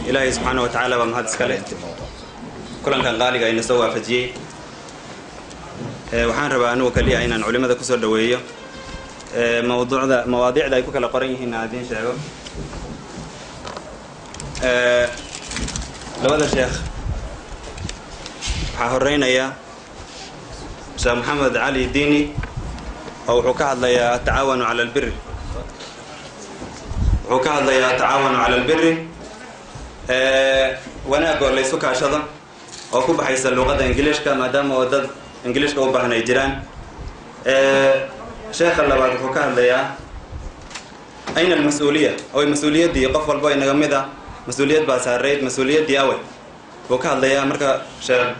إلهي سبحانه وتعالى بمهد سكاله كلن كان غالي إن سوى فجي وحان ربا أنو كلي أين علماء ذا كسر دوية مواضيع ذا يكون كلا هنا هذين شعبه لو هذا الشيخ حهرينا يا شيخ محمد علي ديني أو حكاه الله التعاون على البر حكاه الله التعاون على البر wanaaga la isu kaashado oo ku baxaysa luqadda Ingiriiska maadaama wadad Ingiriiska u baahan ay jiraan sheekha labaad wuxuu ka hadlayaa ayna mas'uuliyya oo mas'uuliyaddii qof walba inaga mid ah mas'uuliyad baa saareed mas'uuliyaddii away wuxuu ka hadlayaa marka sheekh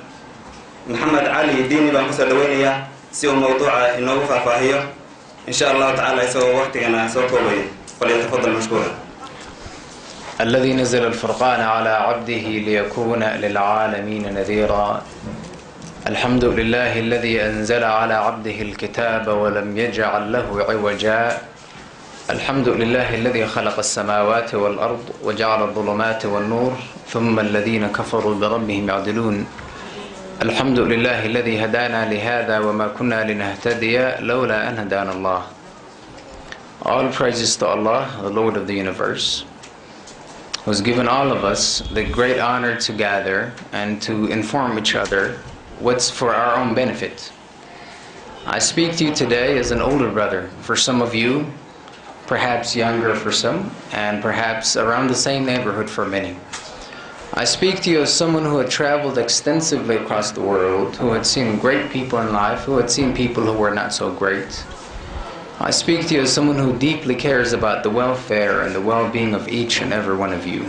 Mohamed Diini baan ku soo dhaweynayaa si uu mawduuca inoogu faahfaahiyo insha Allah ta'ala isagoo waqtigana soo koobay falyatafadal mashkuura الذي نزل الفرقان على عبده ليكون للعالمين نذيرا الحمد لله الذي أنزل على عبده الكتاب ولم يجعل له عوجا الحمد لله الذي خلق السماوات والأرض وجعل الظلمات والنور ثم الذين كفروا بربهم يعدلون الحمد لله الذي هدانا لهذا وما كنا لنهتدي لولا أن هدانا الله. All praises to Allah, the Lord of the universe, who has given all of us the great honor to gather and to inform each other what's for our own benefit. I speak to you today as an older brother for some of you, perhaps younger for some, and perhaps around the same neighborhood for many. I speak to you as someone who had traveled extensively across the world, who had seen great people in life, who had seen people who were not so great. I speak to you as someone who deeply cares about the welfare and the well-being of each and every one of you.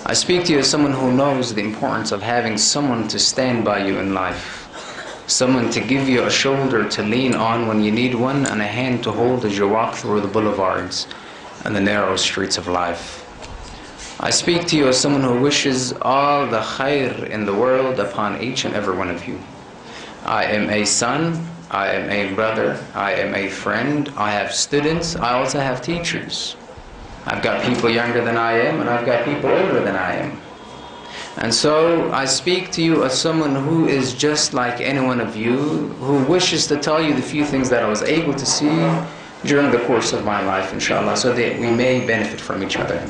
I speak to you as someone who knows the importance of having someone to stand by you in life, someone to give you a shoulder to lean on when you need one and a hand to hold as you walk through the boulevards and the narrow streets of life. I speak to you as someone who wishes all the khair in the world upon each and every one of you. I am a son, I am a brother, I am a friend, I have students, I also have teachers. I've got people younger than I am, and I've got people older than I am. And so I speak to you as someone who is just like any one of you, who wishes to tell you the few things that I was able to see during the course of my life, inshallah, so that we may benefit from each other.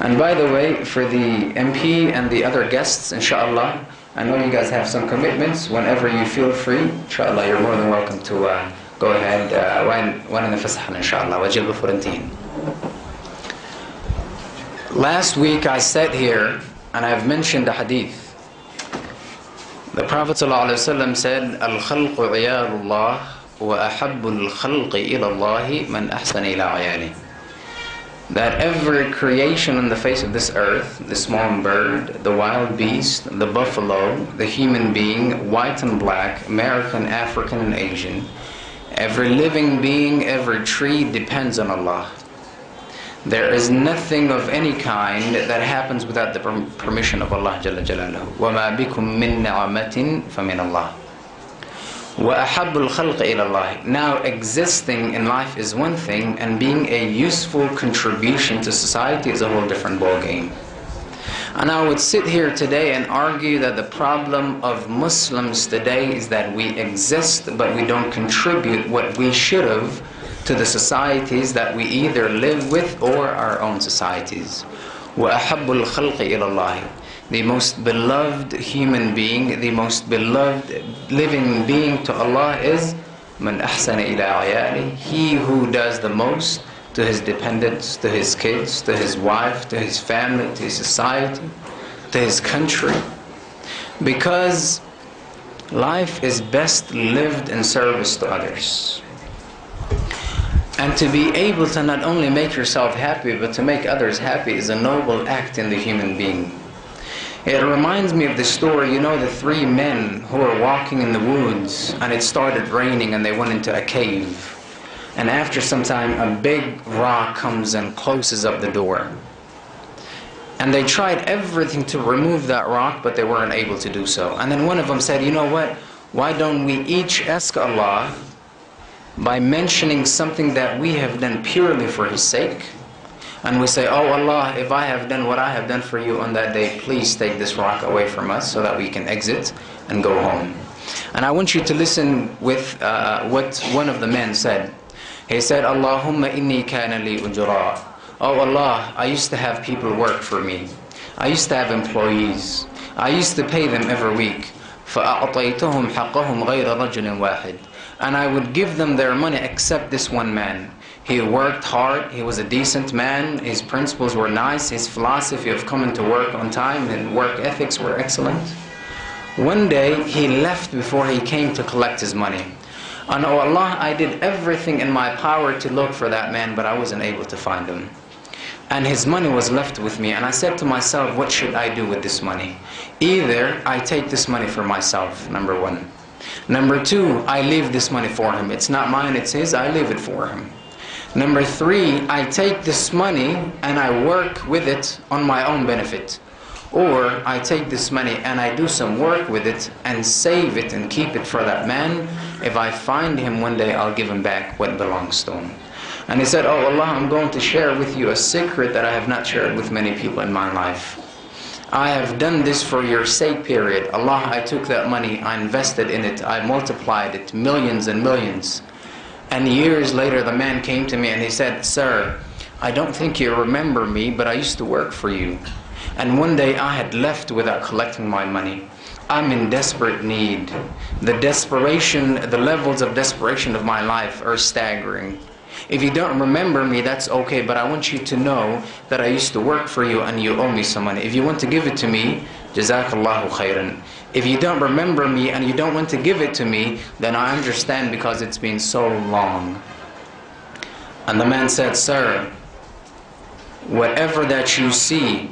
And by the way, for the MP and the other guests, inshallah, I know you guys have some commitments. Whenever you feel free, inshallah, you're more than welcome to go ahead. Last week I sat here and I've mentioned a hadith. The Prophet ﷺ said, "Al-khalqu iyalullah wa ahabbul khalqi ila Allahi man ahsana ila ayali." That every creation on the face of this earth, the small bird, the wild beast, the buffalo, the human being, white and black, American, African and Asian, every living being, every tree depends on Allah. There is nothing of any kind that happens without the permission of Allah Jalla Jalaluhu. وَمَا بِكُم مِّن نِعْمَةٍ فَمِنَ اللَّهِ وَأَحَبُّ الْخَلْقِ إِلَى اللَّهِ. Now, existing in life is one thing, and being a useful contribution to society is a whole different ballgame. And I would sit here today and argue that the problem of Muslims today is that we exist, but we don't contribute what we should have to the societies that we either live with or our own societies. وَأَحَبُّ الْخَلْقِ إِلَى اللَّهِ. The most beloved human being, the most beloved living being to Allah is man ahsana ila ayali, he who does the most to his dependents, to his kids, to his wife, to his family, to his society, to his country. Because life is best lived in service to others. And to be able to not only make yourself happy, but to make others happy is a noble act in the human being. It reminds me of the story, you know, the three men who were walking in the woods and it started raining and they went into a cave. And after some time, a big rock comes and closes up the door. And they tried everything to remove that rock, but they weren't able to do so. And then one of them said, you know what, why don't we each ask Allah by mentioning something that we have done purely for His sake? And we say, oh Allah, if I have done what I have done for you on that day, please take this rock away from us so that we can exit and go home. And I want you to listen with what one of the men said. He said, Allahumma inni kana li ujra. Oh Allah, I used to have people work for me. I used to have employees. I used to pay them every week. فَأَعْطَيْتُهُمْ حَقَّهُمْ غَيْرَ رَجُلٍ وَاحِدٍ. And I would give them their money except this one man. He worked hard, he was a decent man, his principles were nice, his philosophy of coming to work on time and work ethics were excellent. One day he left before he came to collect his money. And oh Allah, I did everything in my power to look for that man, but I wasn't able to find him. And his money was left with me, and I said to myself, what should I do with this money? Either I take this money for myself, number one. Number two, I leave this money for him. It's not mine, it's his, I leave it for him. Number three, I take this money and I work with it on my own benefit. Or I take this money and I do some work with it and save it and keep it for that man. If I find him one day, I'll give him back what belongs to him. And he said, oh Allah, I'm going to share with you a secret that I have not shared with many people in my life. I have done this for your sake, period. Allah, I took that money, I invested in it, I multiplied it, millions and millions. And years later, the man came to me and he said, sir, I don't think you remember me, but I used to work for you. And one day I had left without collecting my money. I'm in desperate need. The desperation, the levels of desperation of my life are staggering. If you don't remember me, that's okay, but I want you to know that I used to work for you and you owe me some money. If you want to give it to me, Jazakallahu khairan. If you don't remember me and you don't want to give it to me, then I understand because it's been so long. And the man said, sir, whatever that you see,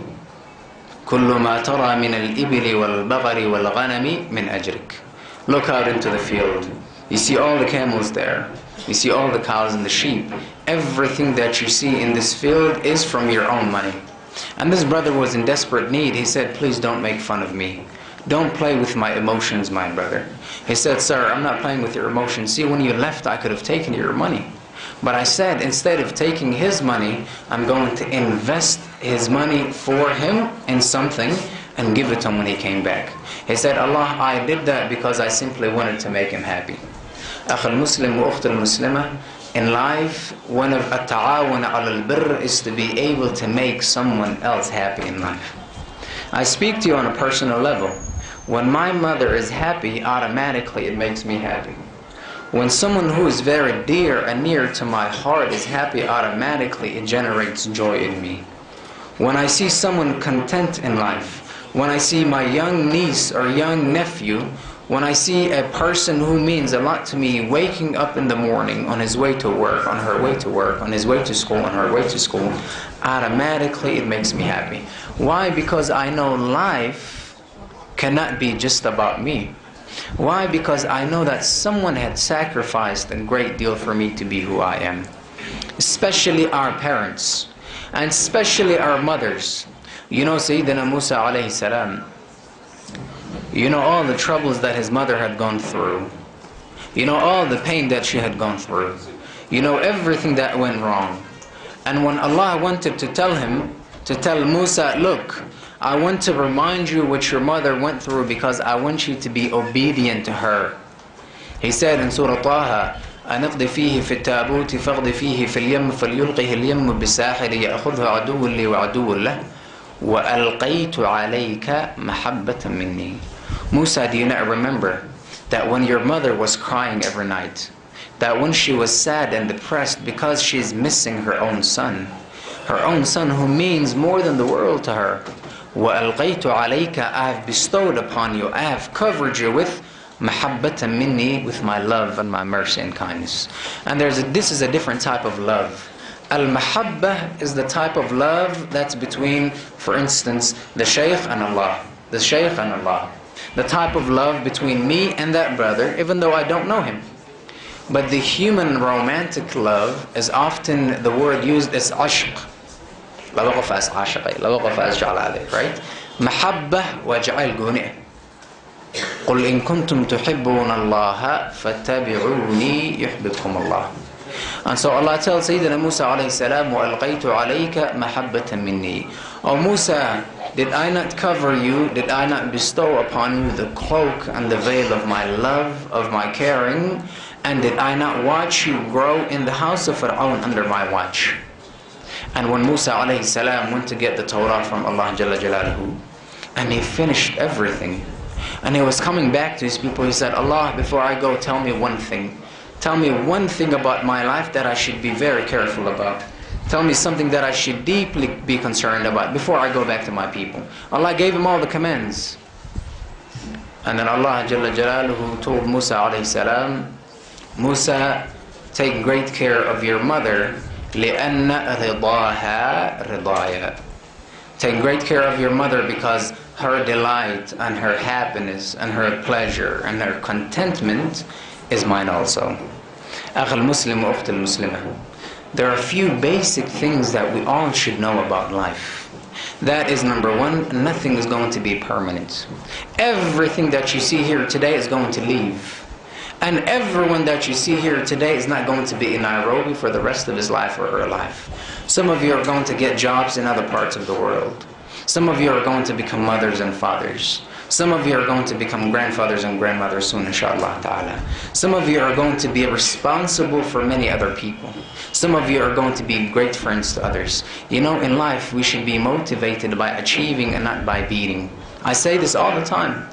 كل ما ترى من الإبل والبقر والغنم من أجرك. Look out into the field. You see all the camels there. You see all the cows and the sheep. Everything that you see in this field is from your own money. And this brother was in desperate need. He said, please don't make fun of me. Don't play with my emotions, my brother. He said, sir, I'm not playing with your emotions. See, when you left, I could have taken your money. But I said, instead of taking his money, I'm going to invest his money for him in something and give it to him when he came back. He said, Allah, I did that because I simply wanted to make him happy. أخ المسلم وأخت المسلمة, in life, one of التعاون على البر is to be able to make someone else happy in life. I speak to you on a personal level. When my mother is happy, automatically it makes me happy. When someone who is very dear and near to my heart is happy, automatically it generates joy in me. When I see someone content in life, when I see my young niece or young nephew, when I see a person who means a lot to me waking up in the morning on his way to work, on her way to work, on his way to school, on her way to school, automatically it makes me happy. Why? Because I know life cannot be just about me. Why? Because I know that someone had sacrificed a great deal for me to be who I am. Especially our parents, and especially our mothers. You know Sayyidina Musa alayhi salam, you know all the troubles that his mother had gone through. You know all the pain that she had gone through. You know everything that went wrong. And when Allah wanted to tell him, to tell Musa, look, I want to remind you what your mother went through because I want you to be obedient to her. He said in Surah Taha, أنقض فيه في التابوت فاغض فيه في اليم فليلقه اليم بالساحل يأخذه عدو لي وعدو له وألقيت عليك محبة مني. Musa, do you not remember that when your mother was crying every night, that when she was sad and depressed because she is missing her own son who means more than the world to her, وَأَلْقَيْتُ عَلَيْكَ, I have bestowed upon you, I have covered you with مَحَبَّةً مِنِّي, with my love and my mercy and kindness. And this is a different type of love. Al-Mahabba is the type of love that's between, for instance, the Sheikh and Allah. The Sheikh and Allah. The type of love between me and that brother, even though I don't know him. But the human romantic love is often the word used as ashq. لا وقف as عاشقي, لا وقف as جعل عليك, right? محبة وجعل قنئ. قل إن كنتم تحبون الله فاتبعوني يحببكم الله. And so Allah tells Sayyidina Musa alayhi salam, وَأَلْقَيْتُ عَلَيْكَ مَحَبَّةً مِنِّي. O Musa, did I not cover you, did I not bestow upon you the cloak and the veil of my love, of my caring, and did I not watch you grow in the house of Fir'aun under my watch? And when Musa alayhi salam went to get the Torah from Allah Jalla Jalaluhu, and he finished everything, and he was coming back to his people, he said, Allah, before I go, tell me one thing. Tell me one thing about my life that I should be very careful about. Tell me something that I should deeply be concerned about before I go back to my people. Allah gave him all the commands. And then Allah Jalla Jalaluhu told Musa alayhi salam, Musa, take great care of your mother, لِأَنَّ رِضَاهَا رِضَايَا. Take great care of your mother because her delight and her happiness and her pleasure and her contentment is mine also. أخ المسلم وأخت المسلمة. There are a few basic things that we all should know about life. That is number one, nothing is going to be permanent. Everything that you see here today is going to leave. And everyone that you see here today is not going to be in Nairobi for the rest of his life or her life. Some of you are going to get jobs in other parts of the world. Some of you are going to become mothers and fathers. Some of you are going to become grandfathers and grandmothers soon, inshallah ta'ala. Some of you are going to be responsible for many other people. Some of you are going to be great friends to others. You know, in life, we should be motivated by achieving and not by beating. I say this all the time.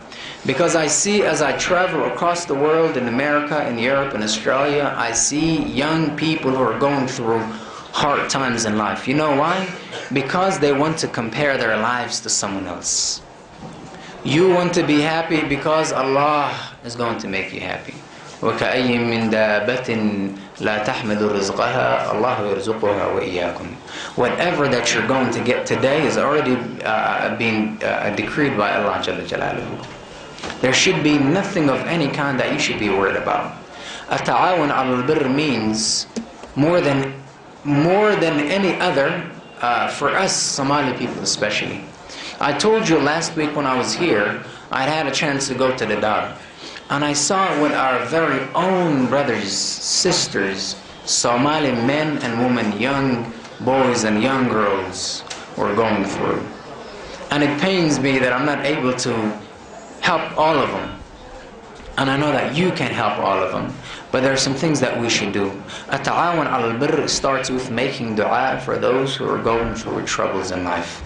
Because I see, as I travel across the world, in America, in Europe, in Australia, I see young people who are going through hard times in life. You know why? Because they want to compare their lives to someone else. You want to be happy because Allah is going to make you happy. وَكَأَيٍّ مِّن دَابَةٍ لَا تَحْمِلُ رِزْقَهَا اللَّهُ يَرْزُقُهَا وَإِيَّاكُمْ. Whatever that you're going to get today is already being decreed by Allah Jalla Jalaluhu. There should be nothing of any kind that you should be worried about. At-ta'awun al-birr means more than any other for us Somali people especially. I told you last week when I was here, I had a chance to go to the Dadaab, and I saw what our very own brothers, sisters, Somali men and women, young boys and young girls were going through. And it pains me that I'm not able to help all of them. And I know that you can't help all of them. But there are some things that we should do. At-ta'awun al-birr starts with making dua for those who are going through troubles in life.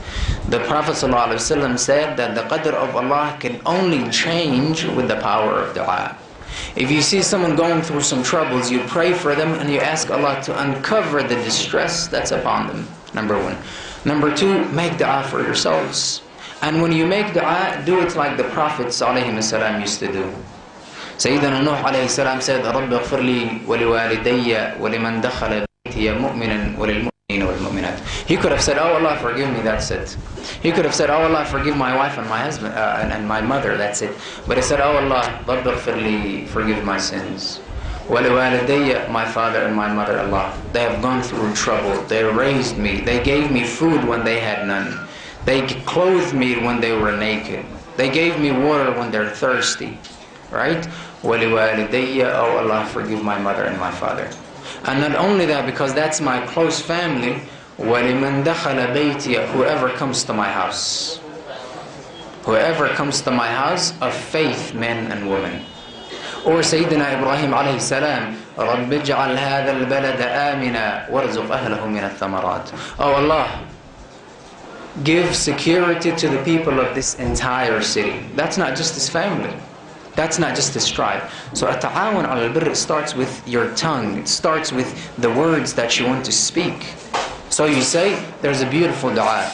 The Prophet ﷺ said that the qadr of Allah can only change with the power of dua. If you see someone going through some troubles, you pray for them and you ask Allah to uncover the distress that's upon them. Number one. Number two, make dua for yourselves. And when you make dua, do it like the Prophets ﷺ used to do. Sayyidina Nuh alayhi salam said, رَبِّ اغْفِرْ لِي وَلِوَالِدَيَّ وَلِمَنْ دَخَلَ بَيْتِيَ مُؤْمِنًا وَلِلْمُؤْمِنِينَ وَالْمُؤْمِنَاتِ. He could have said, oh Allah, forgive me, that's it. He could have said, oh Allah, forgive my wife and my husband and my mother, that's it. But he said, oh Allah, رَبِّ اغْفِرْ لِي, forgive my sins. وَلِوَالِدَيَّ, my father and my mother, Allah. They have gone through trouble. They raised me. They gave me food when they had none. They clothed me when they were naked. They gave me water when they're thirsty. Right? وَلِوَالِدَيَّ, oh Allah, forgive my mother and my father. And not only that, because that's my close family, وَلِمَنْ دَخَلَ بَيْتِيَ, whoever comes to my house. Whoever comes to my house of faith, men and women. Or Sayyidina Ibrahim alayhi salam, رَبِّ اجْعَلْ هَذَا الْبَلَدَ آمِنًا وَارْزُقْ أَهْلَهُ مِنَ الثَّمَرَاتِ. Oh Allah, give security to the people of this entire city. That's not just his family. That's not just his tribe. So at-ta'awun al-birr starts with your tongue. It starts with the words that you want to speak. So you say, there's a beautiful dua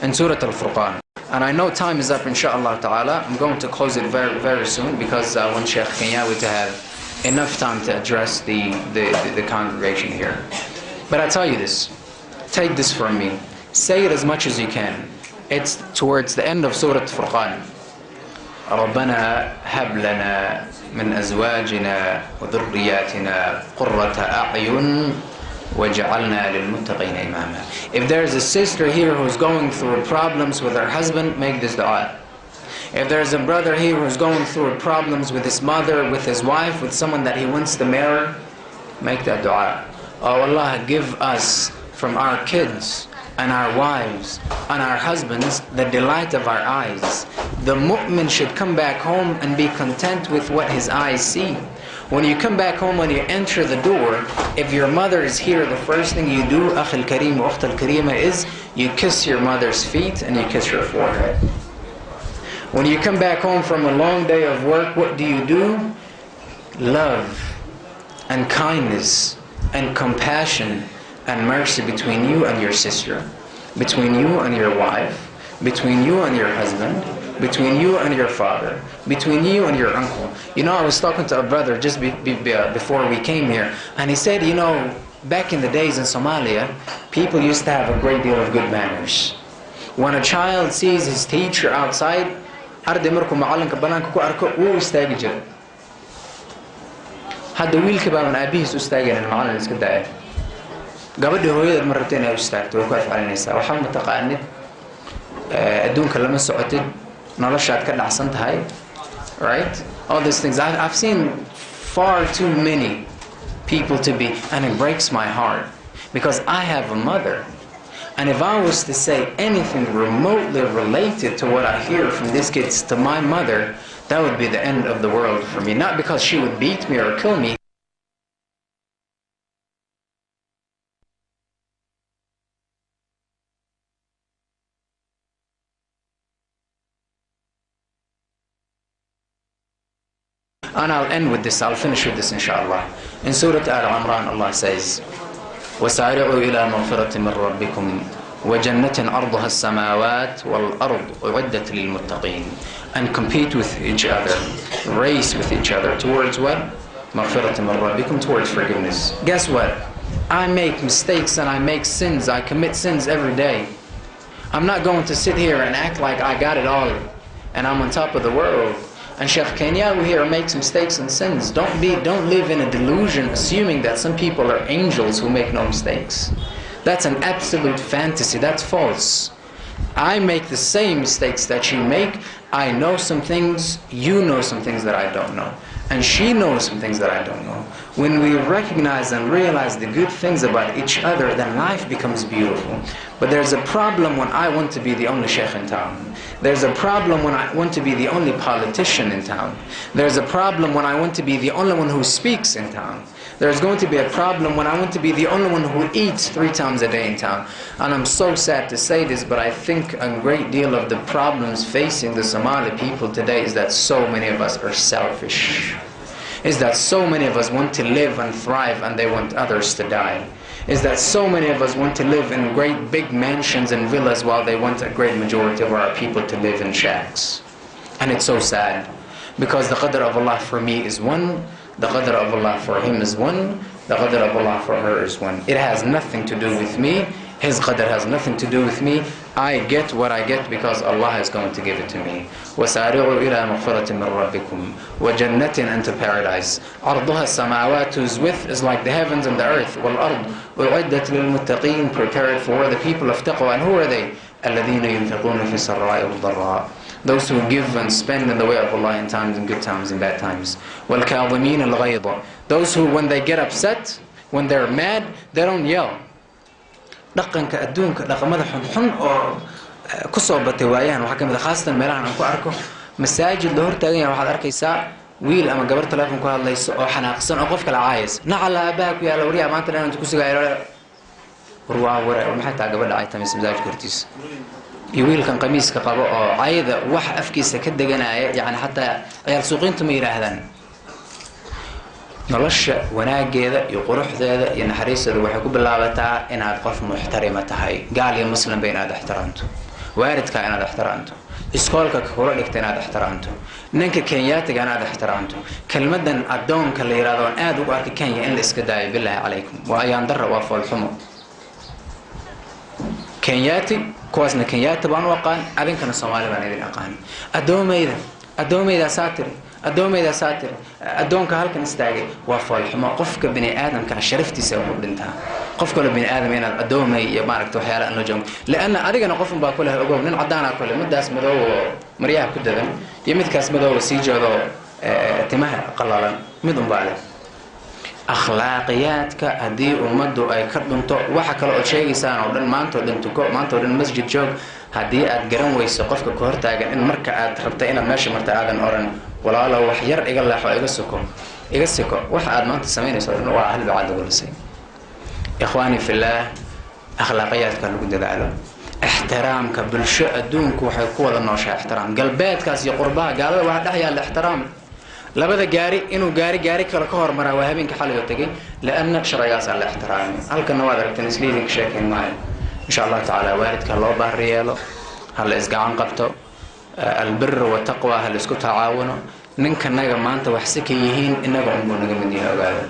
in Surah Al-Furqan. And I know time is up, inshaAllah ta'ala. I'm going to close it very, very soon because I want Sheikh Kenyawi to have enough time to address the congregation here. But I tell you this, take this from me. Say it as much as you can. It's towards the end of Surah Al-Furqan. رَبَّنَا هَبْ لَنَا مِنْ أَزْوَاجِنَا وَذُرِّيَّاتِنَا قُرَّةَ أَعْيُنٍ وَجَعَلْنَا لِلْمُتَّقِينَ إِمَامًا. If there's a sister here who's going through problems with her husband, make this dua. If there's a brother here who's going through problems with his mother, with his wife, with someone that he wants to marry, make that dua. Oh Allah, give us from our kids and our wives and our husbands the delight of our eyes. The mu'min should come back home and be content with what his eyes see. When you come back home, when you enter the door, if your mother is here, the first thing you do, Akh al-Kareem wa Ukht al-Kareema, is you kiss your mother's feet and you kiss her forehead. When you come back home from a long day of work, what do? Love and kindness and compassion and mercy between you and your sister, between you and your wife, between you and your husband, between you and your father, between you and your uncle. You know, I was talking to a brother just before we came here, and he said, you know, back in the days in Somalia, people used to have a great deal of good manners. When a child sees his teacher outside, arday markuu macallinka banaanka ku arko wuu istaagi jiray. Hadda wiilka baa aabihiis u istaageen macallin iska daaya. Gabadha hooyadeed ma rabtay inay u istaagto way ku afcalinaysaa. Waxaa ma taqaanid adduunka lama socotid, noloshaad ka dhacsan tahay, right? All these things. I've seen far too many people to be, and it breaks my heart because I have a mother. And if I was to say anything remotely related to what I hear from these kids to my mother, that would be the end of the world for me. Not because she would beat me or kill me. And I'll end with this, I'll finish with this inshallah. In Surah Al-Imran, Allah says, وَسَارِعُوا إِلَى مَغْفِرَةٍ مِّن رَبِّكُمْ وَجَنَّةٍ أَرْضُهَا السَّمَاوَاتُ وَالْأَرْضُ أُعِدَّتْ لِلْمُتَّقِينَ. And compete with each other, race with each other towards what? مَغْفِرَةٍ مِّن رَبِّكُمْ, towards forgiveness. Guess what? I make mistakes and I make sins. I commit sins every day. I'm not going to sit here and act like I got it all and I'm on top of the world. And Sheikh Kenyawi here makes mistakes and sins. Don't live in a delusion assuming that some people are angels who make no mistakes. That's an absolute fantasy. That's false. I make the same mistakes that you make. I know some things, you know some things that I don't know. And she knows some things that I don't know. When we recognize and realize the good things about each other, then life becomes beautiful. But there's a problem when I want to be the only sheikh in town. There's a problem when I want to be the only politician in town. There's a problem when I want to be the only one who speaks in town. There's going to be a problem when I want to be the only one who eats 3 times a day in town. And I'm so sad to say this, but I think a great deal of the problems facing the Somali people today is that so many of us are selfish. Is that so many of us want to live and thrive and they want others to die. Is that so many of us want to live in great big mansions and villas while they want a great majority of our people to live in shacks. And it's so sad, because the qadr of Allah for me is one, the qadr of Allah for him is one, the qadr of Allah for her is one. It has nothing to do with me. His qadr has nothing to do with me. I get what I get because Allah is going to give it to me. وَسَارِعُوا إِلَى مَغْفِرَةٍ مِّن رَبِّكُمْ وَجَنَّةٍ, and to paradise. عَرْضُهَا السَّمَاوَاتُ, whose width is like the heavens and the earth. وَالْأَرْضُ أُعِدَّتْ لِلْمُتَّقِينَ, prepared for the people of taqwa. And who are they? الَّذِينَ يُنْفِقُونَ فِي السَّرَّاءِ وَالضَّرَّاءِ, those who give and spend in the way of Allah in times and good times and bad times. وَالْكَاظِمِينَ الْغَيْظَ, those who when they get upset, when they're mad, they don't yell. dhaqanka adduunka dhaqamada xunxun oo ku soo batay waayaan waxa kamid ah khaasatan meelahan aan ku arko masaajid la hortaagan yahay waxaad arkaysaa wiil ama gabar telefoon ku hadlayso oo xanaaqsan oo qof kala caayis nacala abaak yaa la wariya maanta inaan ku sugaayay warwaa maxay taa gabadha ay tamis masaajid kortiis iyo wiilkan qamiiska qabo oo caayada wax afkiisa ka deganaya yani hatta ciyaal suuqintu ma yiraahdaan. nolosha wanaageeda iyo quruxdeeda iyo naxariisteeda waxay ku bilaabataa inaad qof muxtarima tahay, gaal iyo muslim bay inaad ixtiraamto, waalidka inaad ixtiraamto, iskoolka kula dhigta inaad ixtiraamto, ninka kenyaatiga inaad ixtiraamto. kelmadan adoonka la yiraahdo aan aad ugu arkay Kenya in la iska daayo billahi calaykum waa ayaan darra waa foolxumo. kenyaati kuwaasna kenyaati baan u aqaan, adinkana Soomaali baan idin aqaan. adoomeyda saatir adoomeyda saatir adoonka halkan istaagay waa foolxumo. qofka bini aadamka sharaftiisa wuxuu dhintaa. qof kale bini aadam inaad adoomay iyo maaragtay waxyaalo aan la joogo laana adigana qofun baa kula ogow nin cadaana kula midaas madow maryaha ku dadan iyo midkaas madow sii jeedo timaha qalalan midun baa leh. akhlaaqiyaadka haddii ummaddu ay ka dhunto waxa kale oo sheegaysaan oo dhan maanta oo dhan tuko maanta oo dhan masjid joog haddii aad garan weyso qofka ka hortaagan in marka aad rabta inaad meesha marta aadan oran walaalo wax yar iga leexo iga siko waxa aad maanta samaynayso dhan waa hal baad ugu lisay ikhwaani fillah akhlaaqiyaadka lagu dadaalo ixtiraamka bulsho adduunku waxay ku wada nooshaa ixtiraam galbeedkaas iyo qurbaha gaalada waxa dhex yaala ixtiraam labada gaari inuu gaari kale ka hormaraa waa habeenka xalay oo tagay laana sharcigaas la ixtiraamay halkana waad aragteen isliidinka sheekeen maayo insha Allah taala waalidka loo baariyeelo hal isgacan qabto albirr wa taqwa hal isku tacaawuno ninka naga maanta wax si ka yihiin inaga umbu naga mid yahay ogaada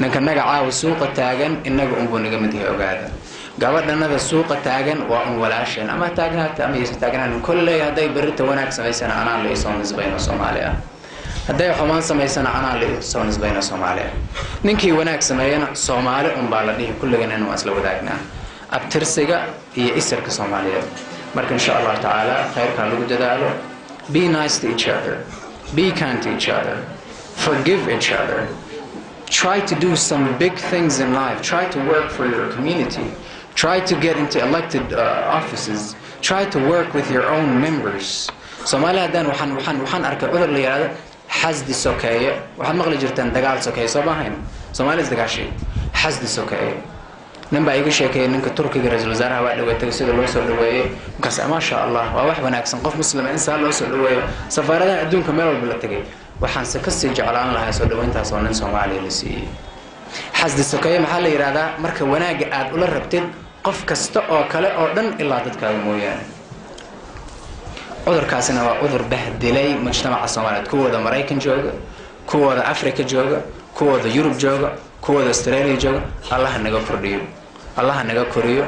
ninka naga caaw suuqa taagan inaga umbu naga mid yahay ogaada gabadhanada suuqa taagan waa un walaasheen ama taagnaata ama yees taagnaan kullay haday barita wanaag sameeysan anaan la isoo nisbayno Soomaaliya haday xumaan sameeysan anaan la isoo nisbayno Soomaaliya ninkii wanaag sameeyana Soomaali baa la dhihi kulligan inuu asla wadaagnaa abtirsiga iyo isirka Soomaaliyeed marka insha Allah taala khayrka lagu dadaalo be nice to each other be kind to each other forgive each other try to do some big things in life try to work for your community try to get into elected offices try to work with your own members Soomaaliya dan waxaan arkay cudur la yiraahdo xasdi sokeeye waxaad maqli jirtaan dagaal sokeeye Soomaaliya Soomaaliya dagaashay xasdi sokeeye namba iga sheekay ninka Turkiga ra'iisul wasaaraha waa dhaweeyay sida loo soo dhaweeyay kaas ma sha Allah waa wax wanaagsan qof muslim insaan loo soo dhaweeyo safaaradaha adduunka meel walba la tagay waxaan se ka sii jeclaan lahaa soo dhaweyntaas oo nin Soomaaliya la siiyay xasdi sokeeye maxaa la yiraahdaa marka wanaaga aad ula rabtid qof kasta oo kale oo dhan ilaa dadkaaga mooyaan cudurkaasina waa cudur bahdilay mujtamaca Soomaaliyeed kuwada Mareykan jooga kuwada Afrika jooga kuwada Yurub jooga kuwada Australia jooga Allah naga furdhiyo Allah naga koriyo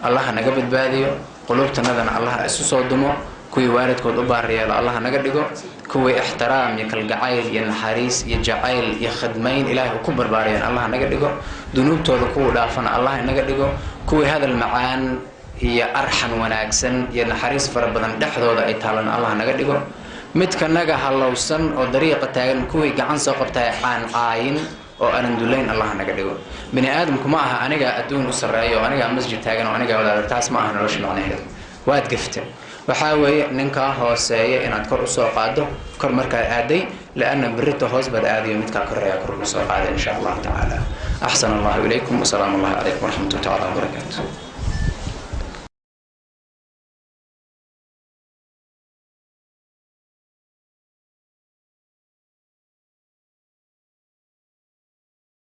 Allah naga badbaadiyo qulubtanadana Allah isu soo dumo kuwii waalidkood u baariyeelo Allah naga dhigo kuwii ixtiraam iyo kalgacayl iyo naxariis iyo jacayl iyo khidmayn Ilaahay ku barbaariyeen Allah naga dhigo dunuubtooda kuwa dhaafana Allah naga dhigo kuwii hadal macaan iyo arxan wanaagsan iyo naxariis fara badan dhexdooda ay taalan Allah naga dhigo midka naga halowsan oo dariiqa taagan kuwii gacan soo qabtay caayin oo aan duleyn Allah naga dhigo bini aadamku ma aha aniga adduun u sareeyo aniga masjid taagan oo aniga wadaad taas ma aha nolosha macnaheedu waad gafteen waxa weeye ninka hooseeya inaad kor u soo qaado kor marka aaday laana birta hoos bad aadiyo midka koreeya kor u soo qaado insha Allah taala ahsan Allah ilaykum wa salaamu alaykum wa rahmatullahi wa barakatuh